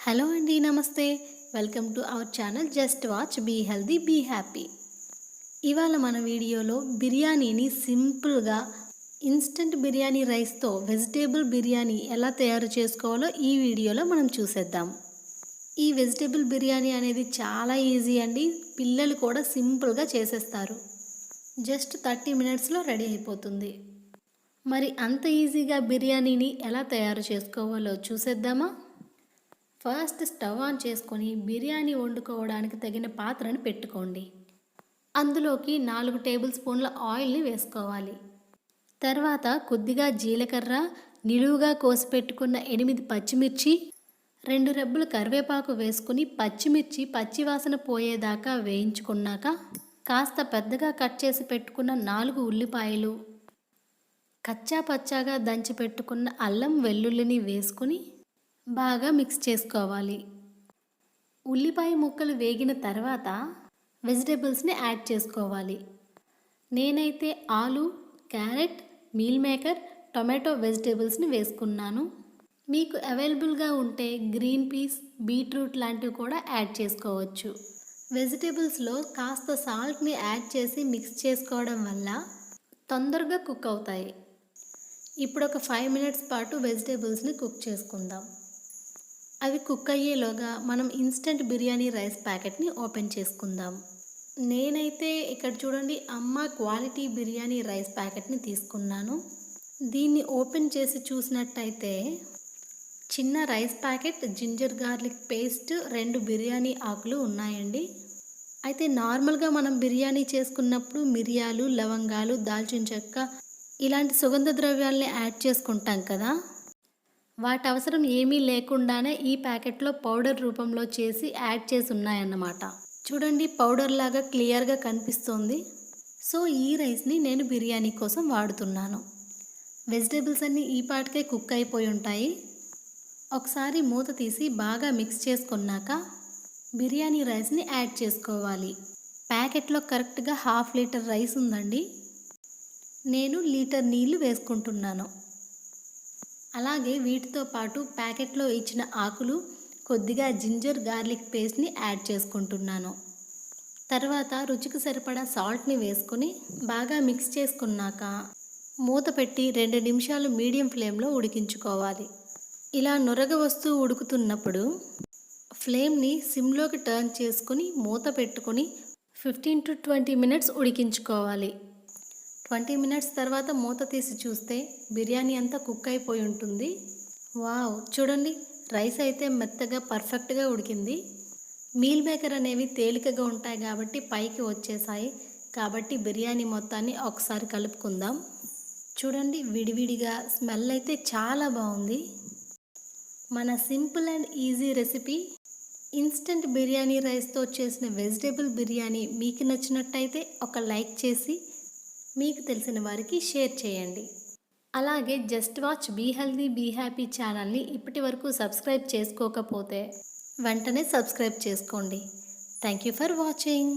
Hello అండి, నమస్తే. Welcome to our channel just watch be healthy be happy. ఇవాళ మన వీడియోలో బిర్యానీని సింపుల్గా ఇన్స్టంట్ బిర్యానీ రైస్తో వెజిటేబుల్ బిర్యానీ ఎలా తయారు చేసుకోవాలో ఈ వీడియోలో మనం చూసేద్దాం. ఈ వెజిటేబుల్ బిర్యానీ అనేది చాలా ఈజీ అండి. పిల్లలు కూడా సింపుల్గా చేసేస్తారు. జస్ట్ 30 మినిట్స్లో రెడీ అయిపోతుంది. మరి అంత ఈజీగా బిర్యానీని ఎలా తయారు చేసుకోవాలో చూసేద్దామా? ఫస్ట్ స్టవ్ ఆన్ చేసుకొని బిర్యానీ వండుకోవడానికి తగిన పాత్రను పెట్టుకోండి. అందులోకి 4 టేబుల్ స్పూన్ల ఆయిల్ని వేసుకోవాలి. తర్వాత కొద్దిగా జీలకర్ర, నిలువుగా కోసి పెట్టుకున్న 8 పచ్చిమిర్చి, 2 రెబ్బలు కరివేపాకు వేసుకుని పచ్చిమిర్చి పచ్చివాసన పోయేదాకా వేయించుకున్నాక కాస్త పెద్దగా కట్ చేసి పెట్టుకున్న 4 ఉల్లిపాయలు, కచ్చా పచ్చాగా దంచి పెట్టుకున్న అల్లం వెల్లుల్లిని వేసుకుని బాగా మిక్స్ చేసుకోవాలి. ఉల్లిపాయ ముక్కలు వేగిన తర్వాత వెజిటేబుల్స్ని యాడ్ చేసుకోవాలి. నేనైతే ఆలు, క్యారెట్, మీల్ మేకర్, టొమాటో వెజిటేబుల్స్ని వేసుకున్నాను. మీకు అవైలబుల్గా ఉంటే గ్రీన్ పీస్, బీట్రూట్ లాంటివి కూడా యాడ్ చేసుకోవచ్చు. వెజిటేబుల్స్లో కాస్త సాల్ట్ని యాడ్ చేసి మిక్స్ చేసుకోవడం వల్ల తొందరగా కుక్ అవుతాయి. ఇప్పుడు ఒక 5 మినిట్స్ పాటు వెజిటేబుల్స్ని కుక్ చేసుకుందాం. అవి కుక్ అయ్యేలోగా మనం ఇన్స్టెంట్ బిర్యానీ రైస్ ప్యాకెట్ని ఓపెన్ చేసుకుందాం. నేనైతే ఇక్కడ చూడండి అమ్మ క్వాలిటీ బిర్యానీ రైస్ ప్యాకెట్ని తీసుకున్నాను. దీన్ని ఓపెన్ చేసి చూసినట్టయితే చిన్న rice packet, ginger garlic paste, 2 biryani ఆకులు ఉన్నాయండి. అయితే నార్మల్గా మనం బిర్యానీ చేసుకున్నప్పుడు మిరియాలు, లవంగాలు, దాల్చిన చెక్క ఇలాంటి సుగంధ ద్రవ్యాలని యాడ్ చేసుకుంటాం కదా, వాటి అవసరం ఏమీ లేకుండానే ఈ ప్యాకెట్లో పౌడర్ రూపంలో చేసి యాడ్ చేసి ఉన్నాయన్నమాట. చూడండి పౌడర్ లాగా క్లియర్గా కనిపిస్తోంది. సో ఈ రైస్ని నేను బిర్యానీ కోసం వాడుతున్నాను. వెజిటేబుల్స్ అన్నీ ఈ పాటికే కుక్ అయిపోయి ఉంటాయి. ఒకసారి మూత తీసి బాగా మిక్స్ చేసుకున్నాక బిర్యానీ రైస్ని యాడ్ చేసుకోవాలి. ప్యాకెట్లో కరెక్ట్గా 1/2 లీటర్ రైస్ ఉందండి. నేను లీటర్ నీళ్లు వేసుకుంటున్నాను. అలాగే వీటితో పాటు ప్యాకెట్లో ఇచ్చిన ఆకులు, కొద్దిగా జింజర్ గార్లిక్ పేస్ట్ని యాడ్ చేసుకుంటున్నాను. తర్వాత రుచికి సరిపడా సాల్ట్ని వేసుకొని బాగా మిక్స్ చేసుకున్నాక మూత పెట్టి 2 నిమిషాలు మీడియం ఫ్లేమ్లో ఉడికించుకోవాలి. ఇలా నురగ వస్తూ ఉడుకుతున్నప్పుడు ఫ్లేమ్ని సిమ్లోకి టర్న్ చేసుకుని మూత పెట్టుకొని 15 to 20 మినిట్స్ ఉడికించుకోవాలి. 20 మినిట్స్ తర్వాత మూత తీసి చూస్తే బిర్యానీ అంతా కుక్ అయిపోయి ఉంటుంది. వావ్, చూడండి రైస్ అయితే మెత్తగా పర్ఫెక్ట్గా ఉడికింది. మీల్ మేకర్ అనేవి తేలికగా ఉంటాయి కాబట్టి పైకి వచ్చేసాయి. కాబట్టి బిర్యానీ మొత్తాన్ని ఒకసారి కలుపుకుందాం. చూడండి విడివిడిగా స్మెల్ అయితే చాలా బాగుంది. మన simple and easy recipe instant biryani రైస్తో చేసిన వెజిటేబుల్ బిర్యానీ మీకు నచ్చినట్టయితే ఒక లైక్ చేసి మీకు తెలిసిన వారికి షేర్ చేయండి. అలాగే just watch be healthy be happy ఛానల్ని ఇప్పటి వరకు సబ్స్క్రైబ్ చేసుకోకపోతే వెంటనే సబ్స్క్రైబ్ చేసుకోండి. Thank you for watching.